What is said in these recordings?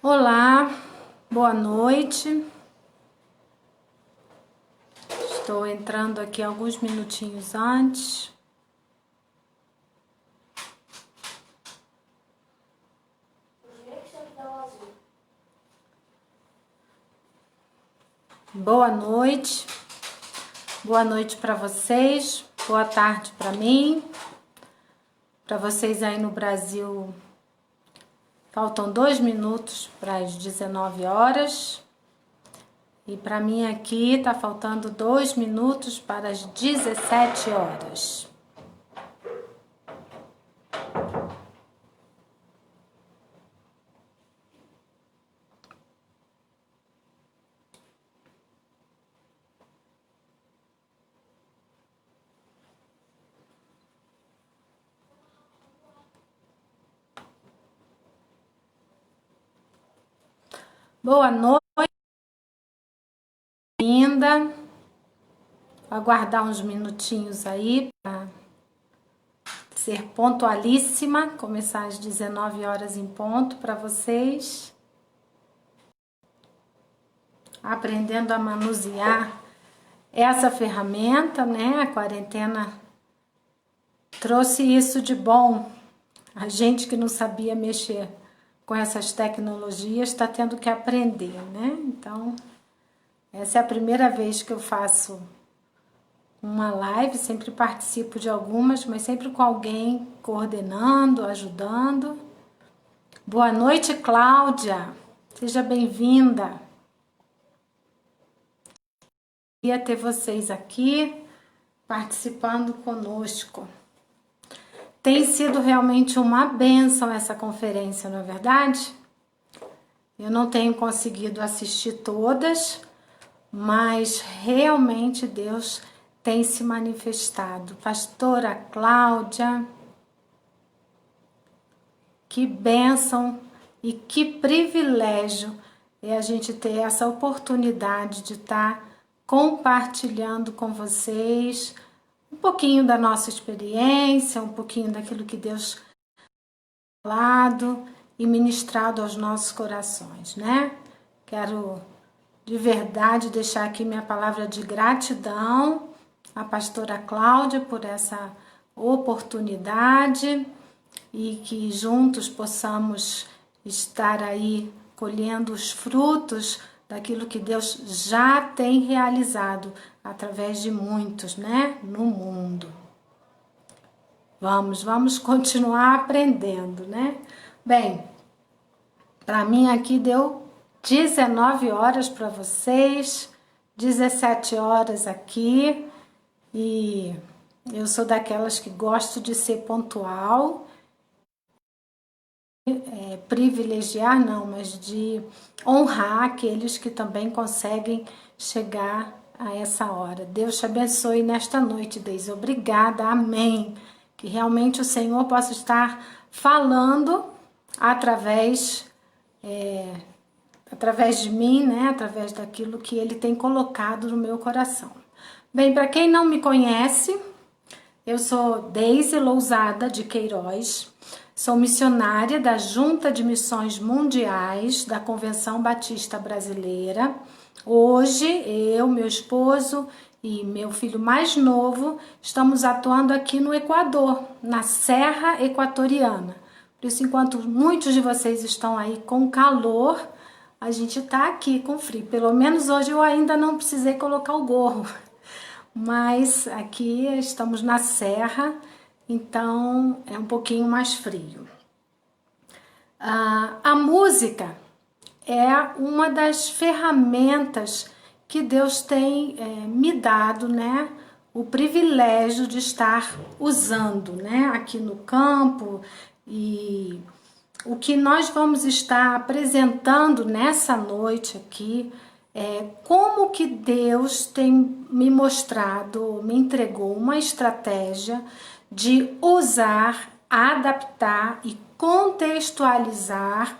Olá, boa noite. Estou entrando aqui alguns minutinhos antes. Boa noite. Boa noite para vocês. Boa tarde para mim. Para vocês aí no Brasil, faltam 2 minutos para as 19 horas. E para mim aqui tá faltando 2 minutos para as 17 horas. Boa noite, ainda. Vou aguardar uns minutinhos aí para ser pontualíssima, começar às 19 horas em ponto para vocês. Aprendendo a manusear essa ferramenta, né? A quarentena trouxe isso de bom. A gente que não sabia mexer com essas tecnologias está tendo que aprender, né? Então, essa é a primeira vez que eu faço uma live, sempre participo de algumas, mas sempre com alguém coordenando, ajudando. Boa noite, Cláudia. Seja bem-vinda. Queria ter vocês aqui participando conosco. Tem sido realmente uma bênção essa conferência, não é verdade? Eu não tenho conseguido assistir todas, mas realmente Deus tem se manifestado. Pastora Cláudia, que bênção e que privilégio é a gente ter essa oportunidade de estar compartilhando com vocês um pouquinho da nossa experiência, um pouquinho daquilo que Deus tem falado e ministrado aos nossos corações, né? Quero de verdade deixar aqui minha palavra de gratidão à pastora Cláudia por essa oportunidade e que juntos possamos estar aí colhendo os frutos daquilo que Deus já tem realizado através de muitos, né, no mundo. Vamos continuar aprendendo, né? Bem, para mim aqui deu 19 horas para vocês, 17 horas aqui, e eu sou daquelas que gosto de ser pontual, privilegiar não, mas de honrar aqueles que também conseguem chegar a essa hora. Deus te abençoe nesta noite, Deise. Obrigada, amém. Que realmente o Senhor possa estar falando através de mim, né? Através daquilo que Ele tem colocado no meu coração. Bem, para quem não me conhece, eu sou Deise Lousada de Queiroz, sou missionária da Junta de Missões Mundiais da Convenção Batista Brasileira. Hoje, eu, meu esposo e meu filho mais novo estamos atuando aqui no Equador, na Serra Equatoriana. Por isso, enquanto muitos de vocês estão aí com calor, a gente está aqui com frio. Pelo menos hoje eu ainda não precisei colocar o gorro. Mas aqui estamos na serra, então é um pouquinho mais frio. A música é uma das ferramentas que Deus tem me dado, né? O privilégio de estar usando, né? Aqui no campo, e o que nós vamos estar apresentando nessa noite aqui como que Deus tem me mostrado, me entregou uma estratégia de usar, adaptar e contextualizar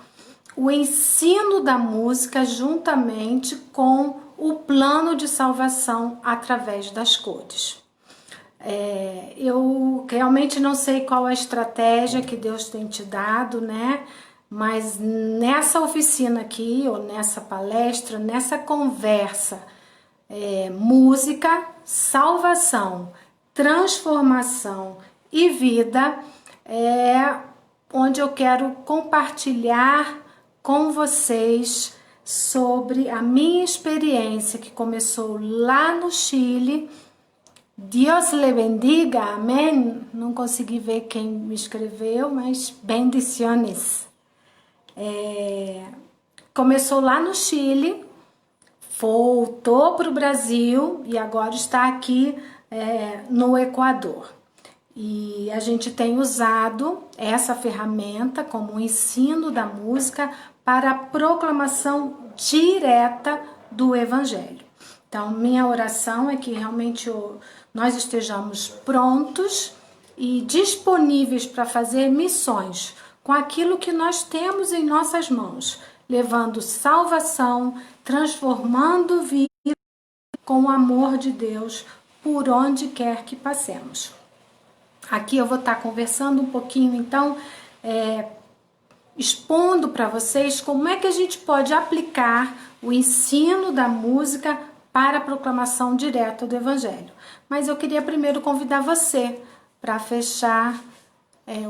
o ensino da música juntamente com o plano de salvação através das cores. Eu realmente não sei qual a estratégia que Deus tem te dado, né? mas nessa oficina aqui, ou nessa palestra, nessa conversa, música, salvação, transformação e vida, é onde eu quero compartilhar com vocês sobre a minha experiência que começou lá no Chile. Deus le bendiga, amém? Não consegui ver quem me escreveu, mas bendiciones. Começou lá no Chile, voltou para o Brasil e agora está aqui no Equador. E a gente tem usado essa ferramenta como o ensino da música para a proclamação direta do Evangelho. Então, minha oração é que realmente nós estejamos prontos e disponíveis para fazer missões com aquilo que nós temos em nossas mãos, levando salvação, transformando vida com o amor de Deus por onde quer que passemos. Aqui eu vou estar conversando um pouquinho, então, expondo para vocês como é que a gente pode aplicar o ensino da música para a proclamação direta do Evangelho. Mas eu queria primeiro convidar você para fechar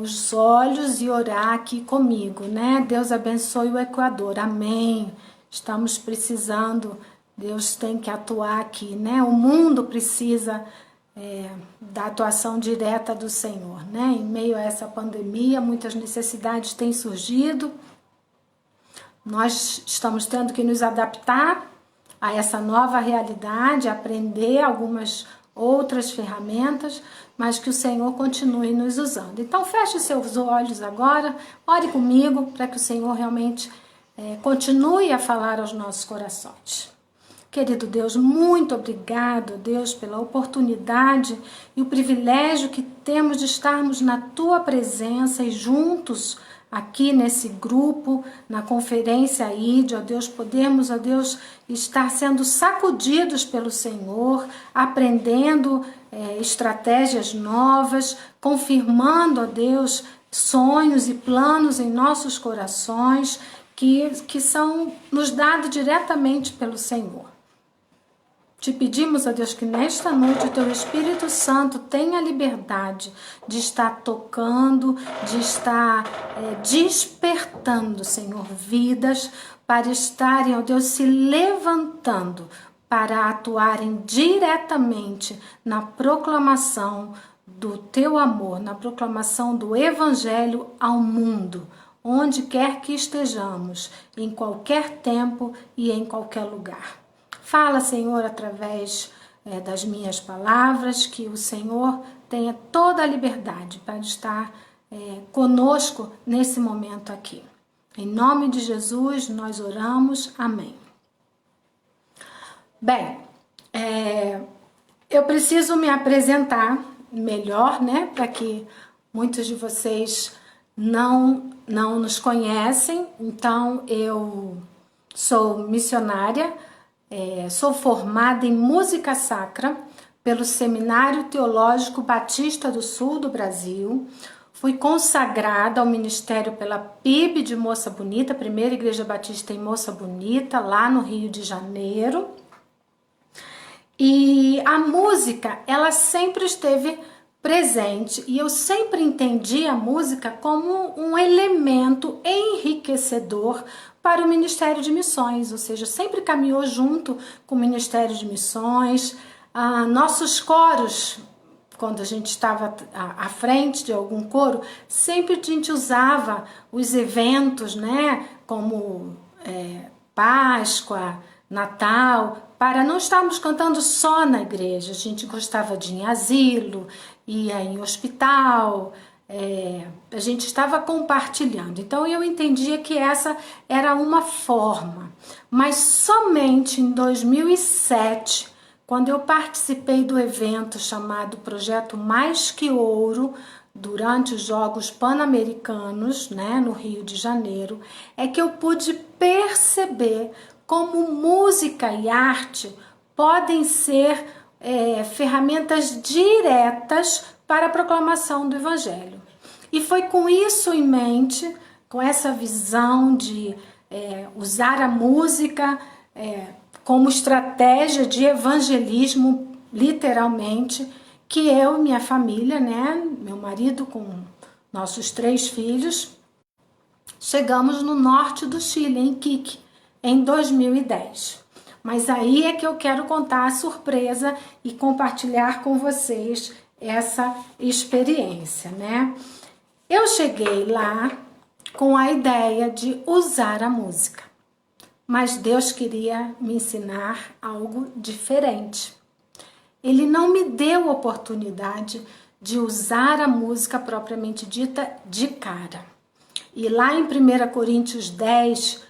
os olhos e orar aqui comigo, né? Deus abençoe o Equador, amém. Estamos precisando, Deus tem que atuar aqui, né? O mundo precisa da atuação direta do Senhor, né? Em meio a essa pandemia, muitas necessidades têm surgido. Nós estamos tendo que nos adaptar a essa nova realidade, aprender algumas outras ferramentas, mas que o Senhor continue nos usando. Então feche os seus olhos agora, ore comigo para que o Senhor realmente continue a falar aos nossos corações. Querido Deus, muito obrigado, Deus, pela oportunidade e o privilégio que temos de estarmos na Tua presença e juntos aqui nesse grupo, na conferência ID, ó Deus, podemos, ó Deus, estar sendo sacudidos pelo Senhor, aprendendo estratégias novas, confirmando, ó Deus, sonhos e planos em nossos corações que são nos dados diretamente pelo Senhor. Te pedimos, ó Deus, que nesta noite o Teu Espírito Santo tenha liberdade de estar tocando, de estar despertando, Senhor, vidas para estarem, ó Deus, se levantando para atuarem diretamente na proclamação do Teu amor, na proclamação do Evangelho ao mundo, onde quer que estejamos, em qualquer tempo e em qualquer lugar. Fala, Senhor, através das minhas palavras, que o Senhor tenha toda a liberdade para estar conosco nesse momento aqui. Em nome de Jesus, nós oramos. Amém. Bem, eu preciso me apresentar melhor, né? Para que muitos de vocês não nos conhecem. Então, eu sou missionária, sou formada em música sacra pelo Seminário Teológico Batista do Sul do Brasil. Fui consagrada ao ministério pela PIB de Moça Bonita, Primeira Igreja Batista em Moça Bonita, lá no Rio de Janeiro. E a música, ela sempre esteve presente e eu sempre entendi a música como um elemento enriquecedor para o Ministério de Missões, ou seja, sempre caminhou junto com o Ministério de Missões. Nossos coros, quando a gente estava à frente de algum coro, sempre a gente usava os eventos, né, como Páscoa, Natal, para não estarmos cantando só na igreja. A gente gostava de ir em asilo, ia em hospital, a gente estava compartilhando. Então eu entendia que essa era uma forma, mas somente em 2007, quando eu participei do evento chamado Projeto Mais Que Ouro, durante os Jogos Pan-Americanos, né, no Rio de Janeiro, é que eu pude perceber como música e arte podem ser ferramentas diretas para a proclamação do Evangelho. E foi com isso em mente com essa visão de usar a música como estratégia de evangelismo, literalmente, que eu e minha família, né, meu marido com nossos 3 filhos, chegamos no norte do Chile, em Iquique, em 2010. Mas aí é que eu quero contar a surpresa e compartilhar com vocês essa experiência, né? Eu cheguei lá com a ideia de usar a música, mas Deus queria me ensinar algo diferente. Ele não me deu oportunidade de usar a música propriamente dita de cara. E lá em 1 Coríntios 10,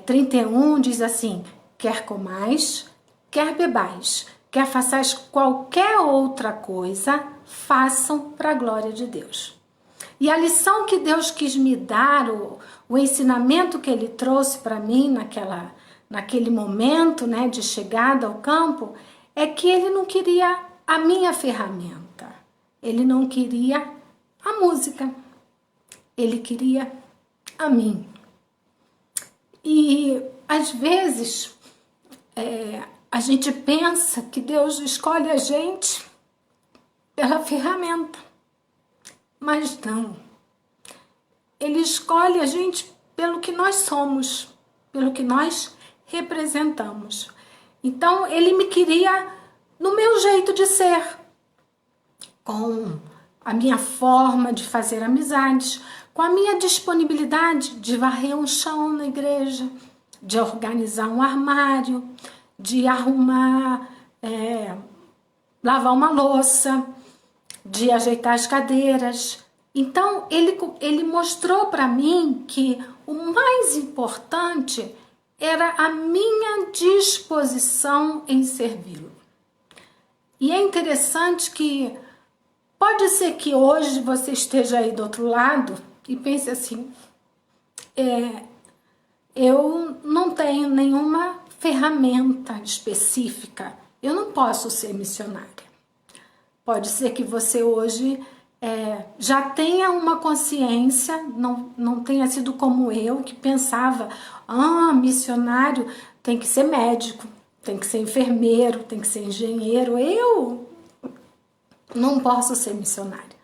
31, diz assim: quer comais, quer bebais, quer façais qualquer outra coisa, façam para a glória de Deus. E a lição que Deus quis me dar, o ensinamento que Ele trouxe para mim naquele momento, né, de chegada ao campo, é que Ele não queria a minha ferramenta, Ele não queria a música, Ele queria a mim. E às vezes a gente pensa que Deus escolhe a gente pela ferramenta, mas não. Ele escolhe a gente pelo que nós somos, pelo que nós representamos. Então, Ele me queria no meu jeito de ser, com a minha forma de fazer amizades, com a minha disponibilidade de varrer um chão na igreja, de organizar um armário, de arrumar, lavar uma louça, de ajeitar as cadeiras. Então, ele mostrou para mim que o mais importante era a minha disposição em servi-lo. E é interessante que pode ser que hoje você esteja aí do outro lado e pense assim: eu não tenho nenhuma ferramenta específica, eu não posso ser missionária. Pode ser que você hoje já tenha uma consciência, não tenha sido como eu, que pensava: missionário tem que ser médico, tem que ser enfermeiro, tem que ser engenheiro, eu não posso ser missionária.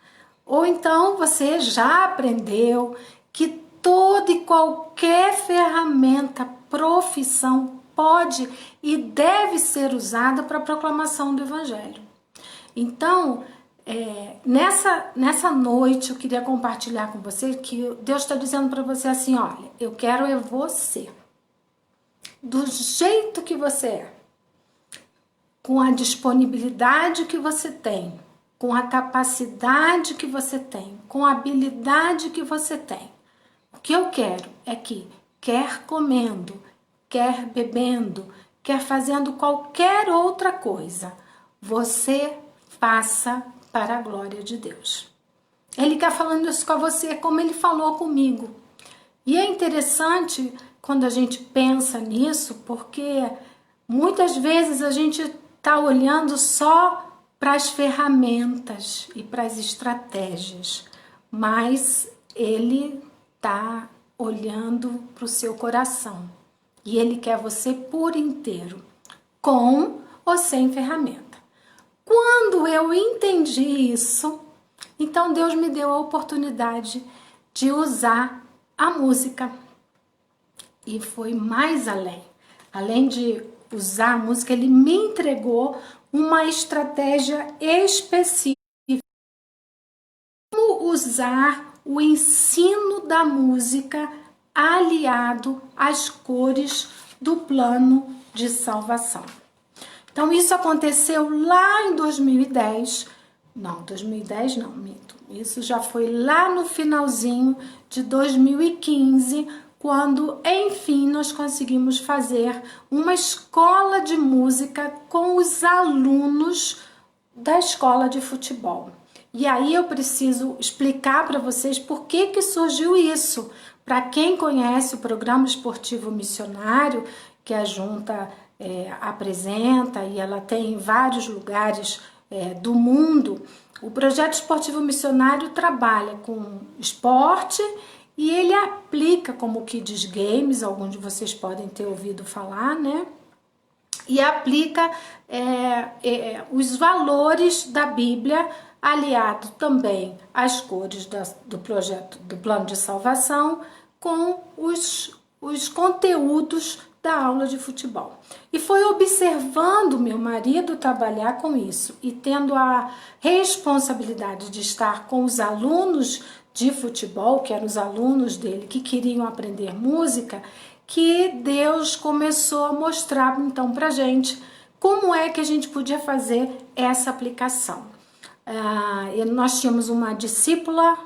Ou então você já aprendeu que toda e qualquer ferramenta, profissão pode e deve ser usada para a proclamação do Evangelho. Então, nessa noite eu queria compartilhar com você que Deus está dizendo para você assim: olha, eu quero você, do jeito que você é, com a disponibilidade que você tem, com a capacidade que você tem, com a habilidade que você tem. O que eu quero é que, quer comendo, quer bebendo, quer fazendo qualquer outra coisa, você faça para a glória de Deus. Ele quer falando isso com você como Ele falou comigo. E é interessante quando a gente pensa nisso, porque muitas vezes a gente está olhando só para as ferramentas e para as estratégias, mas Ele está olhando para o seu coração e Ele quer você por inteiro, com ou sem ferramenta. Quando eu entendi isso, então Deus me deu a oportunidade de usar a música. E foi mais além. Além de usar a música, Ele me entregou uma estratégia específica. Como usar o ensino da música aliado às cores do plano de salvação. Então, isso aconteceu lá em 2010. Não, 2010 não, minto. Isso já foi lá no finalzinho de 2015, quando, enfim, nós conseguimos fazer uma escola de música com os alunos da escola de futebol. E aí eu preciso explicar para vocês por que surgiu isso. Para quem conhece o Programa Esportivo Missionário, que a Junta apresenta e ela tem em vários lugares do mundo, o Projeto Esportivo Missionário trabalha com esporte e ele aplica como Kids Games, alguns de vocês podem ter ouvido falar, né? E aplica os valores da Bíblia, aliado também às cores do projeto do plano de salvação, com os conteúdos da aula de futebol. E foi observando meu marido trabalhar com isso e tendo a responsabilidade de estar com os alunos de futebol, que eram os alunos dele que queriam aprender música, que Deus começou a mostrar então pra gente como é que a gente podia fazer essa aplicação. Nós tínhamos uma discípula,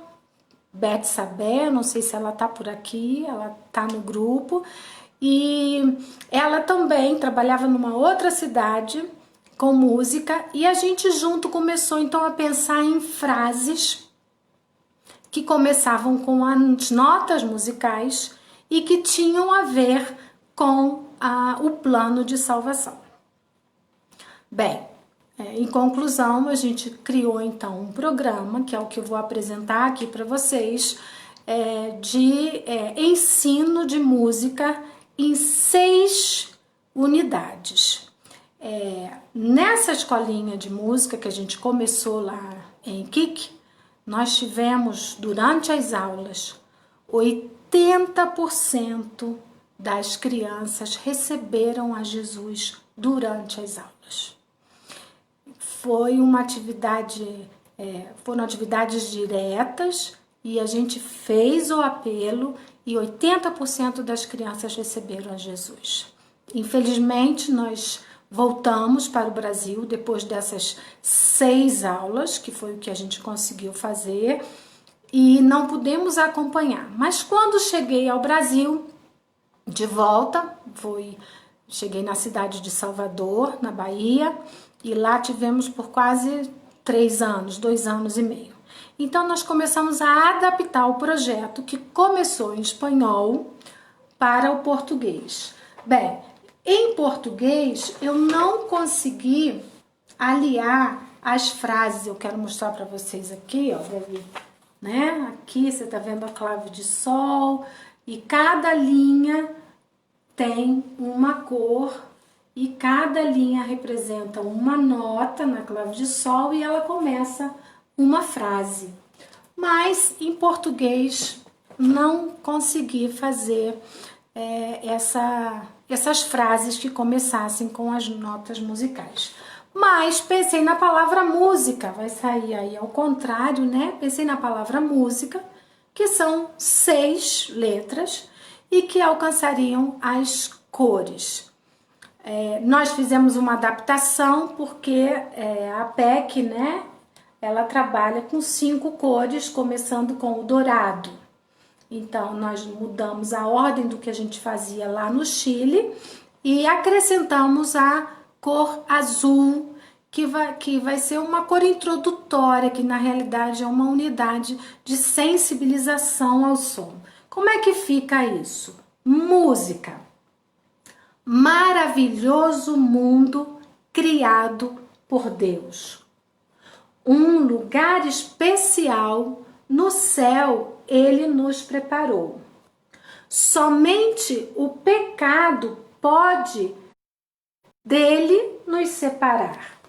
Beth Sabé, não sei se ela tá por aqui, ela tá no grupo, e ela também trabalhava numa outra cidade com música, e a gente junto começou então a pensar em frases que começavam com as notas musicais e que tinham a ver com o plano de salvação. Bem, em conclusão, a gente criou então um programa, que é o que eu vou apresentar aqui para vocês, de ensino de música em 6 unidades. Nessa escolinha de música que a gente começou lá em Kik, nós tivemos durante as aulas 80% das crianças receberam a Jesus durante as aulas. Foi uma atividade, foram atividades diretas e a gente fez o apelo e 80% das crianças receberam a Jesus. Infelizmente, nós voltamos para o Brasil depois dessas 6 aulas, que foi o que a gente conseguiu fazer, e não pudemos acompanhar. Mas quando cheguei ao Brasil, de volta, cheguei na cidade de Salvador, na Bahia, e lá tivemos por quase 3 anos, 2 anos e meio. Então nós começamos a adaptar o projeto, que começou em espanhol, para o português. Bem, em português eu não consegui aliar as frases. Eu quero mostrar para vocês aqui, ó, né? Aqui você tá vendo a clave de sol e cada linha tem uma cor e cada linha representa uma nota na clave de sol e ela começa uma frase. Mas em português não consegui fazer essas frases que começassem com as notas musicais. Mas pensei na palavra música, vai sair aí ao contrário, né? Pensei na palavra música, que são 6 letras e que alcançariam as cores. Nós fizemos uma adaptação porque a PEC, né? Ela trabalha com 5 cores, começando com o dourado. Então, nós mudamos a ordem do que a gente fazia lá no Chile e acrescentamos a cor azul, que vai ser uma cor introdutória, que na realidade é uma unidade de sensibilização ao som. Como é que fica isso? Música. Maravilhoso mundo criado por Deus. Um lugar especial no céu ele nos preparou. Somente o pecado pode dele nos separar.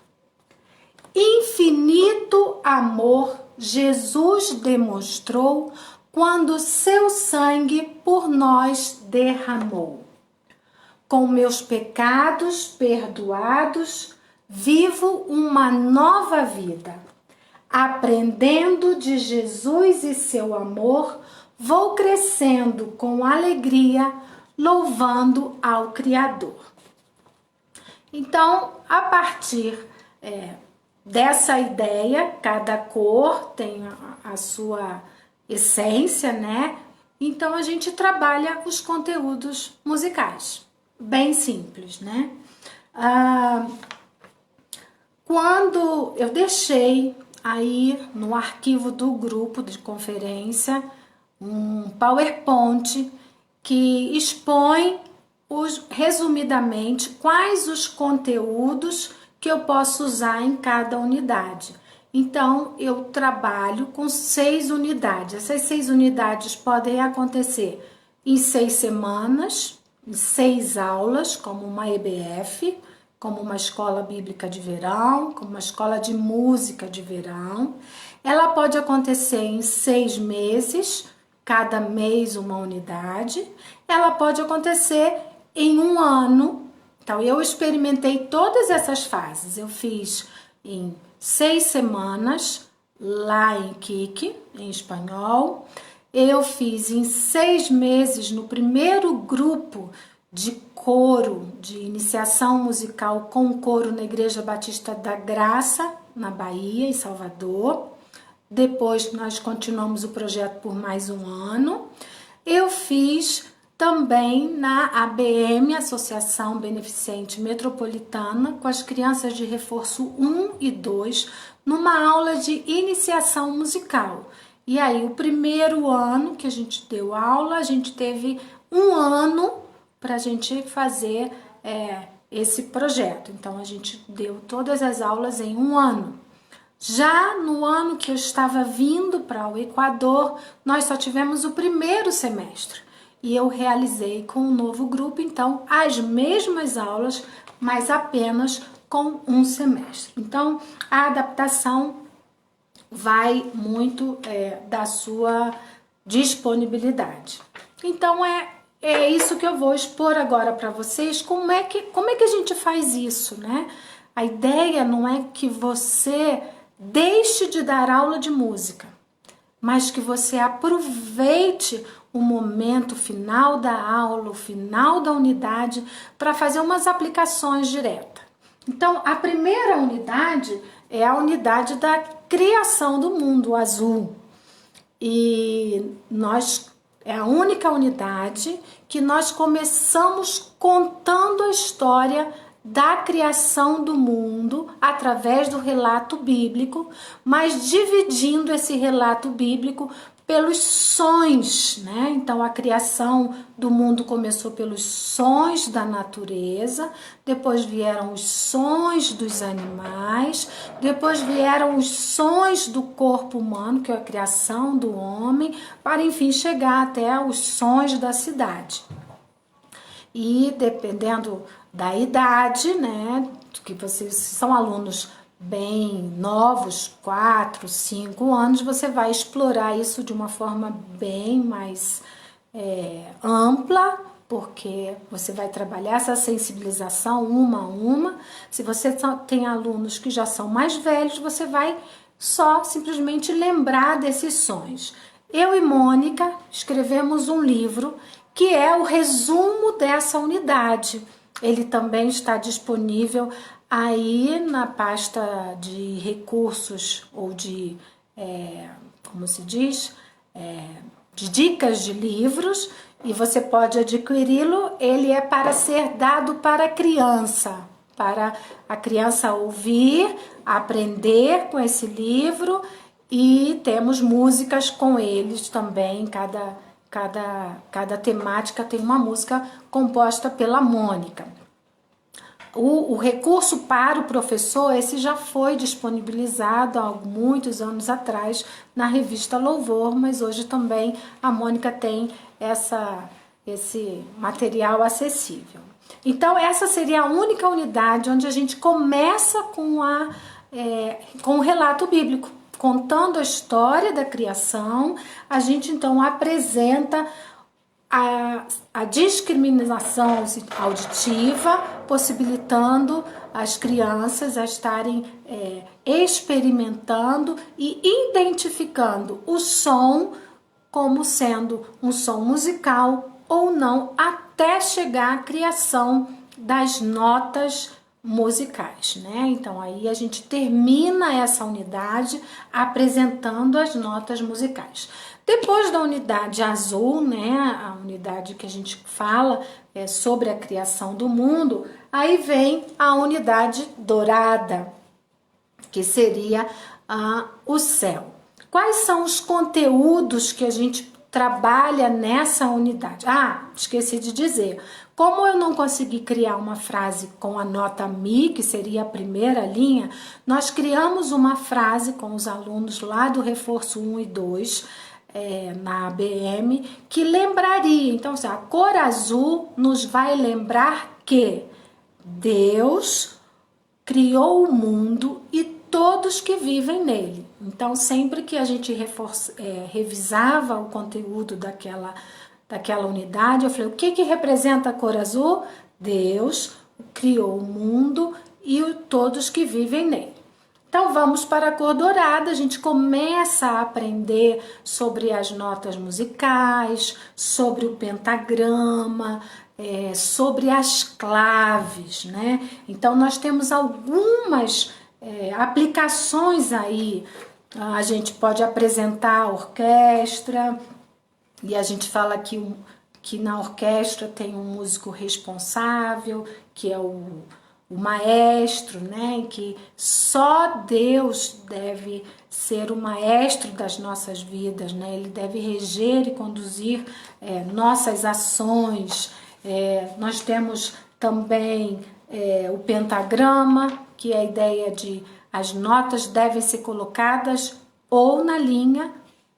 Infinito amor Jesus demonstrou quando seu sangue por nós derramou. Com meus pecados perdoados, vivo uma nova vida. Aprendendo de Jesus e seu amor, vou crescendo com alegria, louvando ao Criador. Então, a partir dessa ideia, cada cor tem a sua essência, né? Então, a gente trabalha os conteúdos musicais. Bem simples, né? Quando eu deixei aí no arquivo do grupo de conferência um PowerPoint que expõe resumidamente quais os conteúdos que eu posso usar em cada unidade. Então, eu trabalho com 6 unidades. Essas 6 unidades podem acontecer em 6 semanas, em 6 aulas, como uma EBF, como uma escola bíblica de verão, como uma escola de música de verão. Ela pode acontecer em 6 meses, cada mês uma unidade. Ela pode acontecer em um ano. Então, eu experimentei todas essas fases. Eu fiz em 6 semanas, lá em Kik, em espanhol. Eu fiz em 6 meses no primeiro grupo de coro, de iniciação musical com coro na Igreja Batista da Graça, na Bahia, em Salvador. Depois nós continuamos o projeto por mais um ano. Eu fiz também na ABM, Associação Beneficente Metropolitana, com as crianças de reforço 1 e 2, numa aula de iniciação musical. E aí, o primeiro ano que a gente deu aula, a gente teve um ano para a gente fazer esse projeto. Então, a gente deu todas as aulas em um ano. Já no ano que eu estava vindo para o Equador, nós só tivemos o primeiro semestre. E eu realizei com um novo grupo, então, as mesmas aulas, mas apenas com um semestre. Então, a adaptação vai muito da sua disponibilidade. Então, é isso que eu vou expor agora para vocês. Como é que a gente faz isso, né? A ideia não é que você deixe de dar aula de música, mas que você aproveite o momento final da aula, o final da unidade, para fazer umas aplicações diretas. Então, a primeira unidade é a unidade da criação do mundo azul. E é a única unidade que nós começamos contando a história da criação do mundo através do relato bíblico, mas dividindo esse relato bíblico pelos sons, né? Então, a criação do mundo começou pelos sons da natureza, depois vieram os sons dos animais, depois vieram os sons do corpo humano, que é a criação do homem, para enfim chegar até os sons da cidade. E dependendo da idade, né, que vocês são alunos bem novos, 4, 5 anos, você vai explorar isso de uma forma bem mais ampla, porque você vai trabalhar essa sensibilização uma a uma. Se você tem alunos que já são mais velhos, você vai só simplesmente lembrar desses sons. Eu e Mônica escrevemos um livro que é o resumo dessa unidade. Ele também está disponível aí na pasta de recursos ou de, como se diz, de dicas de livros, e você pode adquiri-lo. Ele é para ser dado para a criança ouvir, aprender com esse livro, e temos músicas com eles também. Cada temática tem uma música composta pela Mônica. O recurso para o professor, esse já foi disponibilizado há muitos anos atrás na revista Louvor, mas hoje também a Mônica tem esse material acessível. Então, essa seria a única unidade onde a gente começa com o relato bíblico. Contando a história da criação, a gente então apresenta a discriminação auditiva, possibilitando as crianças a estarem experimentando e identificando o som como sendo um som musical ou não, até chegar à criação das notas musicais, né? Então aí a gente termina essa unidade apresentando as notas musicais. Depois da unidade azul, né, a unidade que a gente fala sobre a criação do mundo, aí vem a unidade dourada, que seria o céu. Quais são os conteúdos que a gente trabalha nessa unidade. Ah, esqueci de dizer. Como eu não consegui criar uma frase com a nota Mi, que seria a primeira linha, nós criamos uma frase com os alunos lá do reforço 1 e 2, na ABM, que lembraria. Então, assim, a cor azul nos vai lembrar que Deus criou o mundo e todos que vivem nele. Então, sempre que a gente revisava o conteúdo daquela unidade, eu falei, o que representa a cor azul? Deus criou o mundo e todos que vivem nele. Então, vamos para a cor dourada, a gente começa a aprender sobre as notas musicais, sobre o pentagrama, sobre as claves, né? Então, nós temos algumas aplicações aí. A gente pode apresentar a orquestra, e a gente fala que na orquestra tem um músico responsável, que é o maestro, né? Que só Deus deve ser o maestro das nossas vidas, né? Ele deve reger e conduzir nossas ações. Nós temos também o pentagrama, que é a ideia de as notas devem ser colocadas ou na linha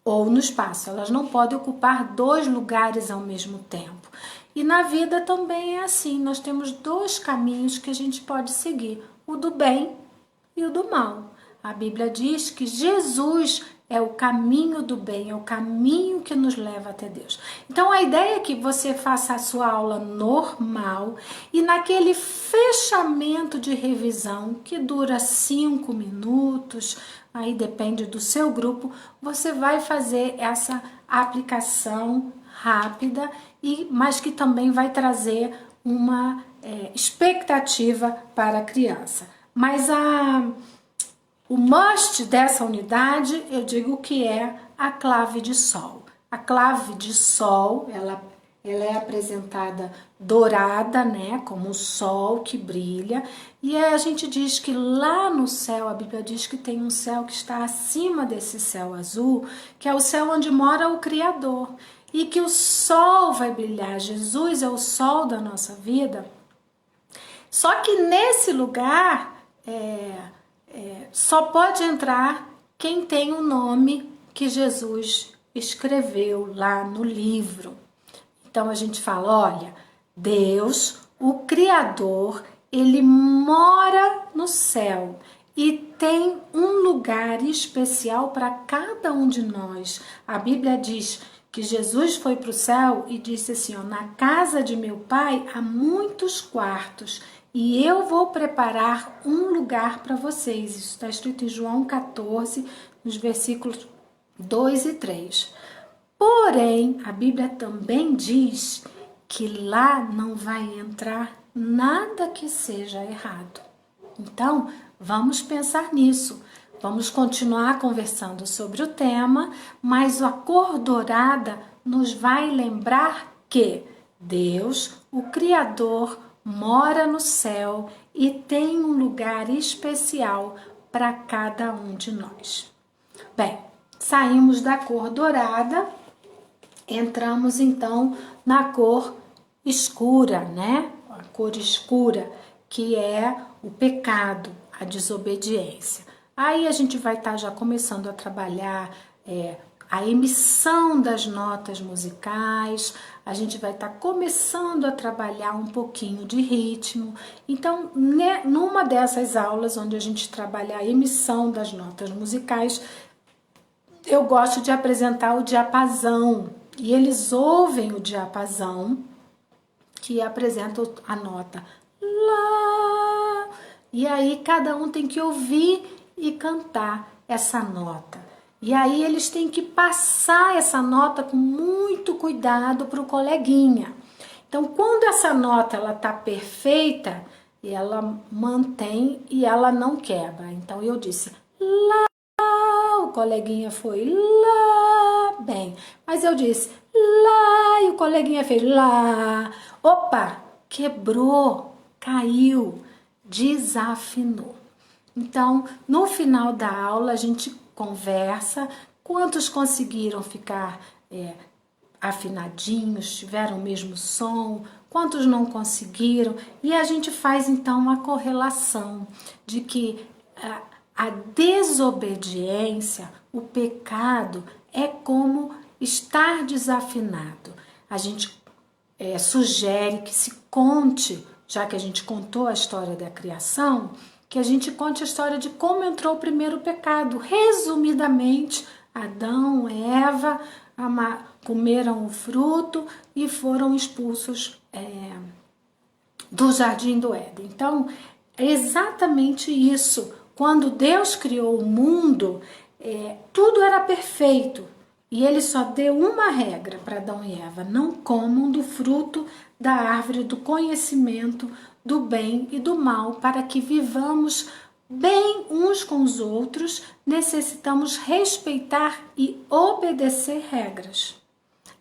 ou no espaço. Elas não podem ocupar dois lugares ao mesmo tempo. E na vida também é assim, nós temos dois caminhos que a gente pode seguir, o do bem e o do mal. A Bíblia diz que Jesus é o caminho do bem, é o caminho que nos leva até Deus. Então a ideia é que você faça a sua aula normal e naquele fechamento de revisão, que dura 5 minutos, aí depende do seu grupo, você vai fazer essa aplicação rápida, mas que também vai trazer uma expectativa para a criança. Mas o must dessa unidade, eu digo que é a clave de sol. A clave de sol, ela é apresentada dourada, né, como o sol que brilha, e aí a gente diz que lá no céu, a Bíblia diz que tem um céu que está acima desse céu azul, que é o céu onde mora o Criador, e que o sol vai brilhar. Jesus é o sol da nossa vida. Só que nesse lugar só pode entrar quem tem o nome que Jesus escreveu lá no livro. Então a gente fala, olha, Deus, o Criador, ele mora no céu e tem um lugar especial para cada um de nós. A Bíblia diz que Jesus foi para o céu e disse assim, ó, na casa de meu pai há muitos quartos e eu vou preparar um lugar para vocês. Isso está escrito em João 14, nos versículos 2 e 3. Porém, a Bíblia também diz que lá não vai entrar nada que seja errado. Então, vamos pensar nisso. Vamos continuar conversando sobre o tema, mas a cor dourada nos vai lembrar que Deus, o Criador, mora no céu e tem um lugar especial para cada um de nós. Bem, saímos da cor dourada, entramos então na cor escura, né? A cor escura, que é o pecado, a desobediência. Aí a gente vai estar já começando a trabalhar a emissão das notas musicais, a gente vai estar começando a trabalhar um pouquinho de ritmo. Então, numa dessas aulas onde a gente trabalha a emissão das notas musicais, eu gosto de apresentar o diapasão, e eles ouvem o diapasão, que apresenta a nota Lá, e aí cada um tem que ouvir e cantar essa nota. E aí eles têm que passar essa nota com muito cuidado para o coleguinha. Então, quando essa nota ela tá perfeita, ela mantém e ela não quebra. Então, eu disse Lá, o coleguinha foi Lá, bem. Mas eu disse Lá e o coleguinha fez Lá. Opa, quebrou, caiu, desafinou. Então, no final da aula, a gente conversa, quantos conseguiram ficar afinadinhos, tiveram o mesmo som, quantos não conseguiram, e a gente faz então uma correlação de que a desobediência, o pecado, é como estar desafinado. A gente sugere que se conte, já que a gente contou a história da criação, que a gente conte a história de como entrou o primeiro pecado. Resumidamente, Adão, Eva comeram o fruto e foram expulsos do Jardim do Éden. Então, é exatamente isso. Quando Deus criou o mundo, tudo era perfeito. E ele só deu uma regra para Adão e Eva: não comam do fruto da árvore do conhecimento do bem e do mal, para que vivamos bem uns com os outros. Necessitamos respeitar e obedecer regras.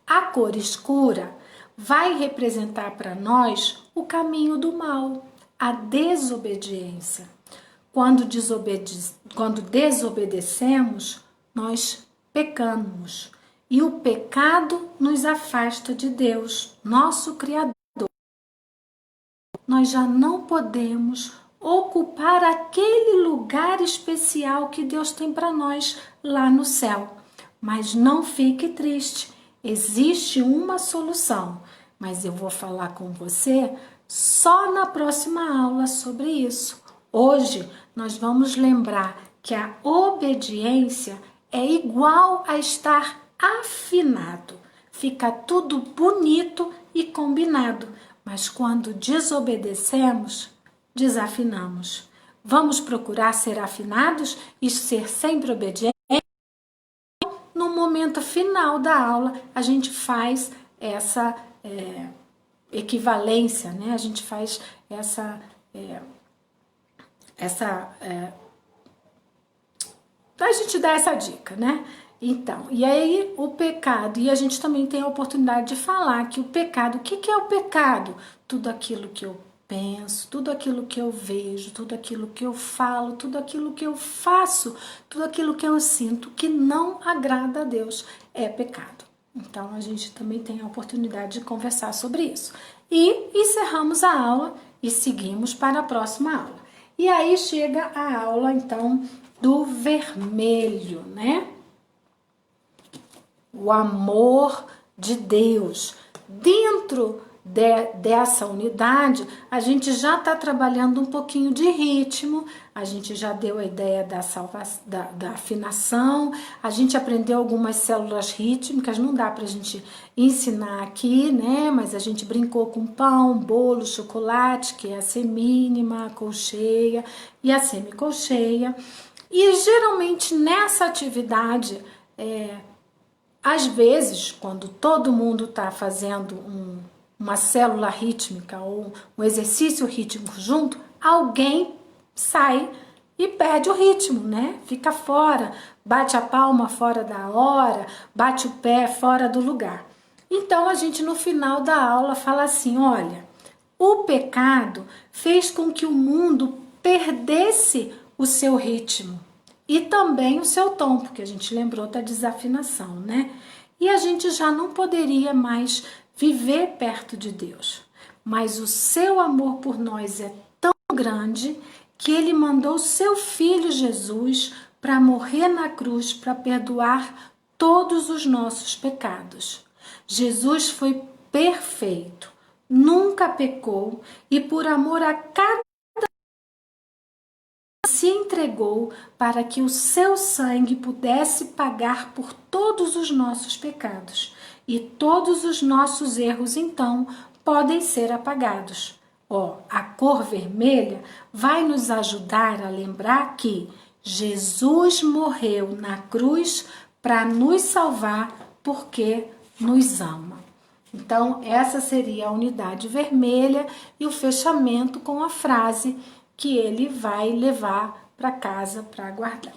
A cor escura vai representar para nós o caminho do mal, a desobediência. Quando desobedecemos, nós pecamos. E o pecado nos afasta de Deus, nosso Criador. Nós já não podemos ocupar aquele lugar especial que Deus tem para nós lá no céu. Mas não fique triste, existe uma solução, mas eu vou falar com você só na próxima aula sobre isso. Hoje nós vamos lembrar que a obediência é igual a estar afinado. Fica tudo bonito e combinado, mas quando desobedecemos, desafinamos. Vamos procurar ser afinados e ser sempre obedientes? No momento final da aula, a gente faz essa equivalência, né? A gente faz a gente dá essa dica, né? Então, e aí o pecado, e a gente também tem a oportunidade de falar que o pecado, o que é o pecado? Tudo aquilo que eu penso, tudo aquilo que eu vejo, tudo aquilo que eu falo, tudo aquilo que eu faço, tudo aquilo que eu sinto que não agrada a Deus é pecado. Então, a gente também tem a oportunidade de conversar sobre isso. E encerramos a aula e seguimos para a próxima aula. E aí chega a aula, então, do vermelho, né? O amor de Deus. Dentro dessa unidade, a gente já está trabalhando um pouquinho de ritmo, a gente já deu a ideia da afinação, a gente aprendeu algumas células rítmicas, não dá para a gente ensinar aqui, né? Mas a gente brincou com pão, bolo, chocolate, que é a semínima, a colcheia e a semicolcheia. E geralmente nessa atividade, às vezes, quando todo mundo está fazendo uma célula rítmica ou um exercício rítmico junto, alguém sai e perde o ritmo, né? Fica fora, bate a palma fora da hora, bate o pé fora do lugar. Então a gente no final da aula fala assim: olha, o pecado fez com que o mundo perdesse o seu ritmo e também o seu tom, porque a gente lembrou da desafinação, né? E a gente já não poderia mais viver perto de Deus. Mas o seu amor por nós é tão grande que ele mandou o seu filho Jesus para morrer na cruz, para perdoar todos os nossos pecados. Jesus foi perfeito, nunca pecou e por amor a cada se entregou para que o seu sangue pudesse pagar por todos os nossos pecados. E todos os nossos erros, então, podem ser apagados. A cor vermelha vai nos ajudar a lembrar que Jesus morreu na cruz para nos salvar porque nos ama. Então, essa seria a unidade vermelha e o fechamento com a frase que ele vai levar para casa para guardar.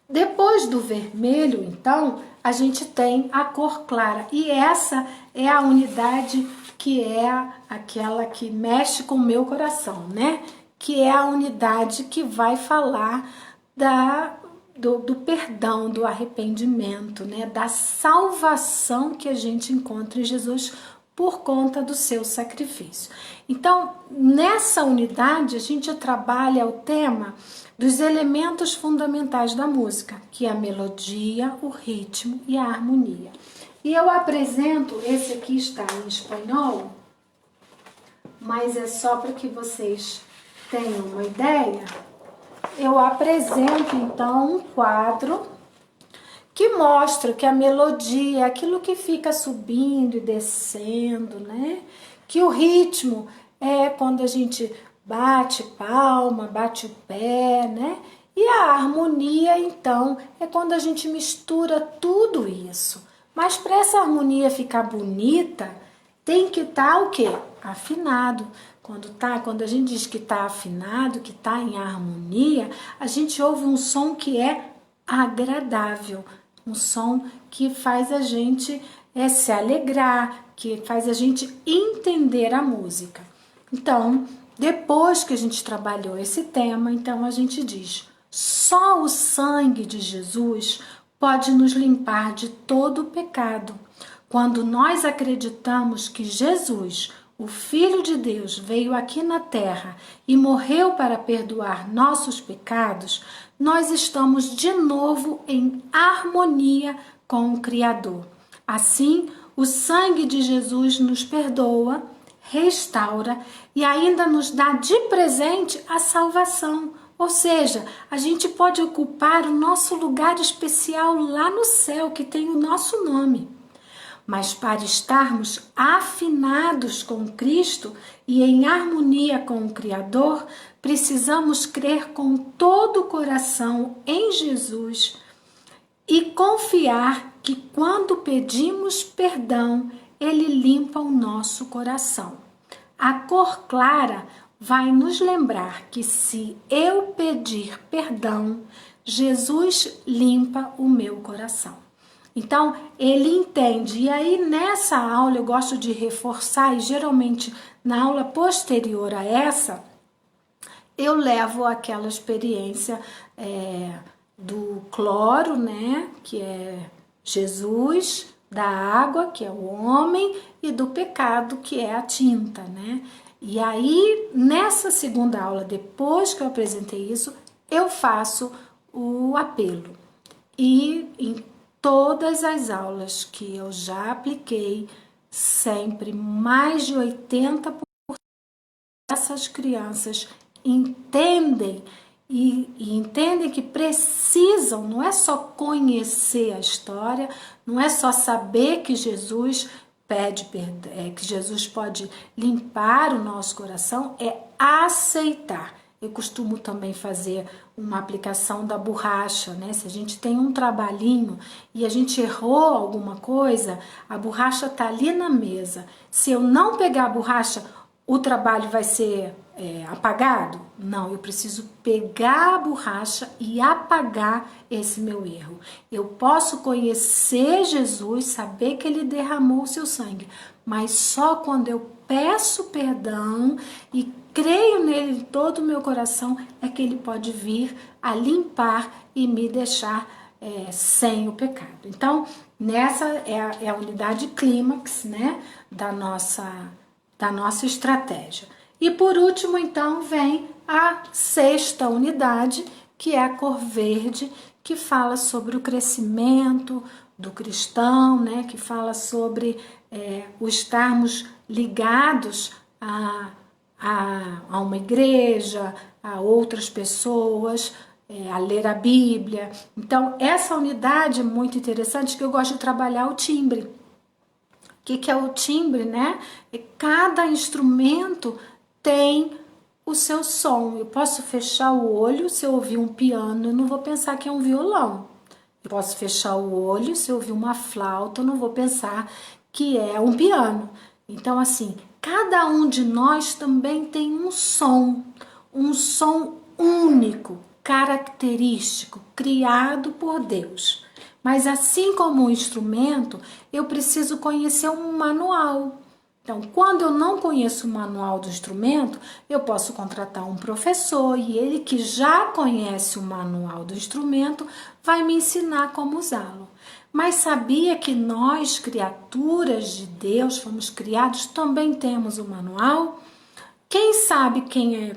Depois do vermelho, então, a gente tem a cor clara. E essa é a unidade que é aquela que mexe com o meu coração, né? Que é a unidade que vai falar do perdão, do arrependimento, né? Da salvação que a gente encontra em Jesus por conta do seu sacrifício. Então, nessa unidade, a gente trabalha o tema dos elementos fundamentais da música, que é a melodia, o ritmo e a harmonia. E eu apresento, esse aqui está em espanhol, mas é só para que vocês tenham uma ideia. Eu apresento então um quadro que mostra que a melodia é aquilo que fica subindo e descendo, né? Que o ritmo é quando a gente bate palma, bate o pé, né? E a harmonia, então, é quando a gente mistura tudo isso. Mas para essa harmonia ficar bonita, tem que estar o quê? Afinado. Quando a gente diz que está afinado, que está em harmonia, a gente ouve um som que é agradável, um som que faz a gente se alegrar, que faz a gente entender a música. Então, depois que a gente trabalhou esse tema, então a gente diz: só o sangue de Jesus pode nos limpar de todo o pecado. Quando nós acreditamos que Jesus, o Filho de Deus, veio aqui na terra e morreu para perdoar nossos pecados, nós estamos de novo em harmonia com o Criador. Assim, o sangue de Jesus nos perdoa, restaura e ainda nos dá de presente a salvação. Ou seja, a gente pode ocupar o nosso lugar especial lá no céu, que tem o nosso nome. Mas para estarmos afinados com Cristo e em harmonia com o Criador, precisamos crer com todo o coração em Jesus e confiar que quando pedimos perdão, Ele limpa o nosso coração. A cor clara vai nos lembrar que se eu pedir perdão, Jesus limpa o meu coração. Então, ele entende. E aí, nessa aula, eu gosto de reforçar, e geralmente na aula posterior a essa, eu levo aquela experiência do cloro, né, que é Jesus, da água, que é o homem, e do pecado, que é a tinta, né? E aí, nessa segunda aula, depois que eu apresentei isso, eu faço o apelo. E em todas as aulas que eu já apliquei, sempre mais de 80% dessas crianças entendem e entendem que precisam, não é só conhecer a história, não é só saber que Jesus pede perdão, que Jesus pode limpar o nosso coração, é aceitar. Eu costumo também fazer uma aplicação da borracha, né? Se a gente tem um trabalhinho e a gente errou alguma coisa, a borracha tá ali na mesa. Se eu não pegar a borracha, o trabalho vai ser apagado? Não, eu preciso pegar a borracha e apagar esse meu erro. Eu posso conhecer Jesus, saber que Ele derramou o seu sangue, mas só quando eu peço perdão e creio nele em todo o meu coração é que Ele pode vir a limpar e me deixar sem o pecado. Então, nessa é a unidade clímax, né, da nossa estratégia. E por último, então, vem a sexta unidade, que é a cor verde, que fala sobre o crescimento do cristão, né? Que fala sobre o estarmos ligados a uma igreja, a outras pessoas, a ler a Bíblia. Então, essa unidade é muito interessante, que eu gosto de trabalhar o timbre. O que é o timbre, né? Cada instrumento tem o seu som. Eu posso fechar o olho, se eu ouvir um piano, eu não vou pensar que é um violão. Eu posso fechar o olho, se eu ouvir uma flauta, eu não vou pensar que é um piano. Então, assim, cada um de nós também tem um som único, característico, criado por Deus. Mas assim como o instrumento, eu preciso conhecer um manual. Então, quando eu não conheço o manual do instrumento, eu posso contratar um professor e ele que já conhece o manual do instrumento vai me ensinar como usá-lo. Mas sabia que nós, criaturas de Deus, fomos criados, também temos o manual? Quem sabe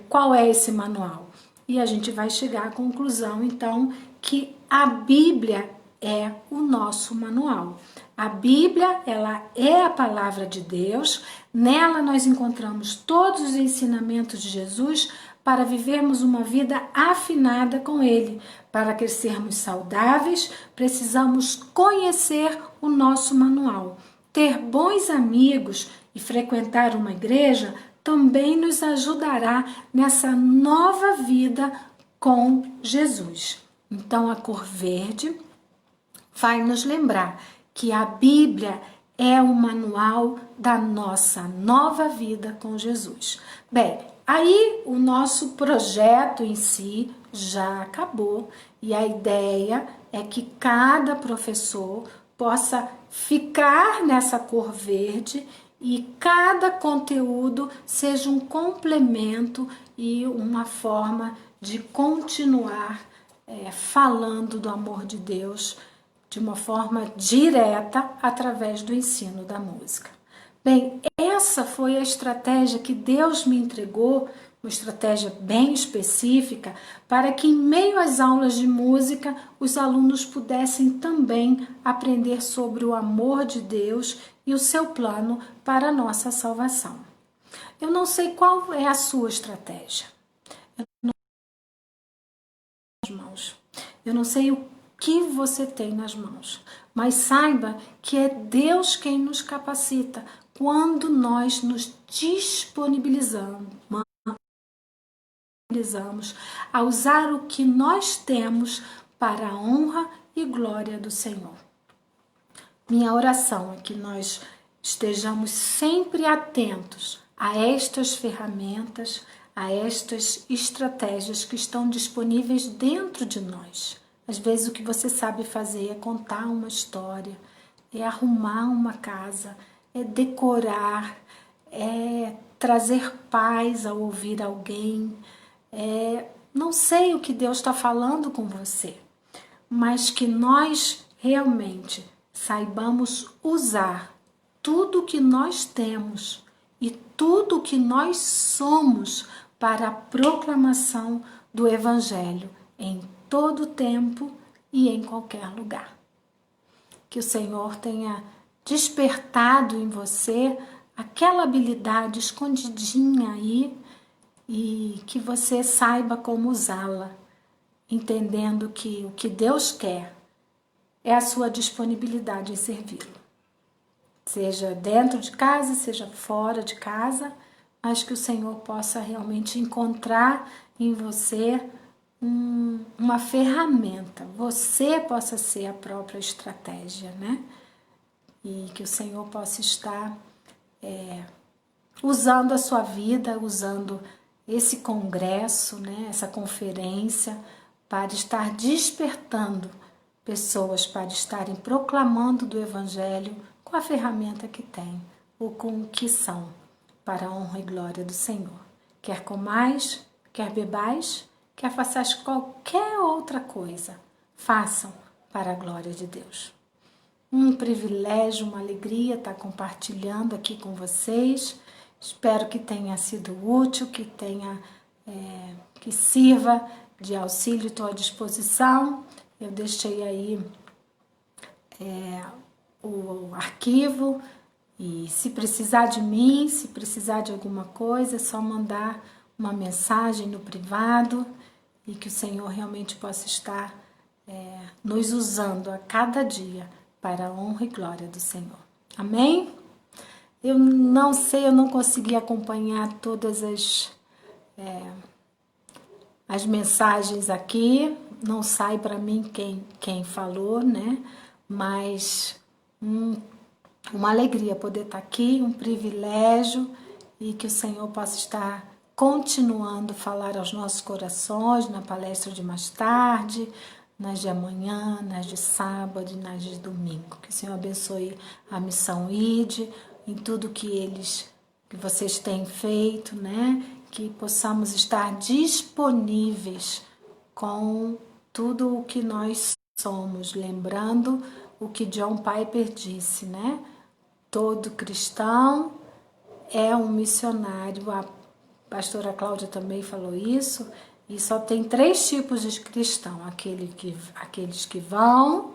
qual é esse manual? E a gente vai chegar à conclusão, então, que a Bíblia é o nosso manual. A Bíblia, ela é a palavra de Deus, nela nós encontramos todos os ensinamentos de Jesus para vivermos uma vida afinada com Ele. Para crescermos saudáveis, precisamos conhecer o nosso manual. Ter bons amigos e frequentar uma igreja também nos ajudará nessa nova vida com Jesus. Então, a cor verde vai nos lembrar que a Bíblia é o manual da nossa nova vida com Jesus. Bem, aí o nosso projeto em si já acabou e a ideia é que cada professor possa ficar nessa cor verde e cada conteúdo seja um complemento e uma forma de continuar falando do amor de Deus de uma forma direta através do ensino da música. Bem, essa foi a estratégia que Deus me entregou, uma estratégia bem específica, para que em meio às aulas de música os alunos pudessem também aprender sobre o amor de Deus e o seu plano para a nossa salvação. Eu não sei qual é a sua estratégia. Eu não sei o que você tem nas mãos, mas saiba que é Deus quem nos capacita quando nós nos disponibilizamos a usar o que nós temos para a honra e glória do Senhor. Minha oração é que nós estejamos sempre atentos a estas ferramentas, a estas estratégias que estão disponíveis dentro de nós. Às vezes o que você sabe fazer é contar uma história, é arrumar uma casa, é decorar, é trazer paz ao ouvir alguém. Não sei o que Deus está falando com você, mas que nós realmente saibamos usar tudo que nós temos e tudo que nós somos para a proclamação do Evangelho em todo tempo e em qualquer lugar. Que o Senhor tenha despertado em você aquela habilidade escondidinha aí e que você saiba como usá-la, entendendo que o que Deus quer é a sua disponibilidade em servi-lo. Seja dentro de casa, seja fora de casa, mas que o Senhor possa realmente encontrar em você uma ferramenta, você possa ser a própria estratégia, né? E que o Senhor possa estar usando a sua vida, usando esse congresso, né? Essa conferência, para estar despertando pessoas para estarem proclamando do Evangelho com a ferramenta que tem, ou com o que são, para a honra e glória do Senhor. Quer comais, quer bebais, quer façais qualquer outra coisa, façam para a glória de Deus. Um privilégio, uma alegria estar compartilhando aqui com vocês. Espero que tenha sido útil, que sirva de auxílio, estou à disposição. Eu deixei aí o arquivo e se precisar de mim, se precisar de alguma coisa, é só mandar uma mensagem no privado e que o Senhor realmente possa estar nos usando a cada dia para a honra e glória do Senhor. Amém? Eu não sei, eu não consegui acompanhar todas as mensagens aqui, não sai para mim quem falou, né? Mas uma alegria poder estar aqui, um privilégio, e que o Senhor possa estar continuando a falar aos nossos corações na palestra de mais tarde, nas de amanhã, nas de sábado e nas de domingo. Que o Senhor abençoe a missão ID, em tudo que vocês têm feito, né? Que possamos estar disponíveis com tudo o que nós somos, lembrando o que John Piper disse, né? Todo cristão é um missionário. A pastora Cláudia também falou isso. E só tem 3 tipos de cristão: aqueles que vão,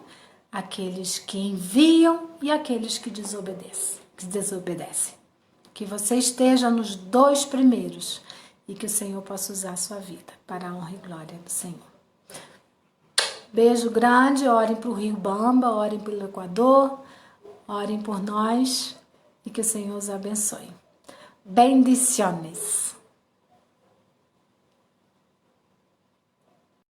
aqueles que enviam e aqueles que desobedecem. Que você esteja nos 2 primeiros e que o Senhor possa usar a sua vida para a honra e glória do Senhor. Beijo grande, orem para o Rio Bamba, orem pelo Equador, orem por nós e que o Senhor os abençoe. Bendiciones.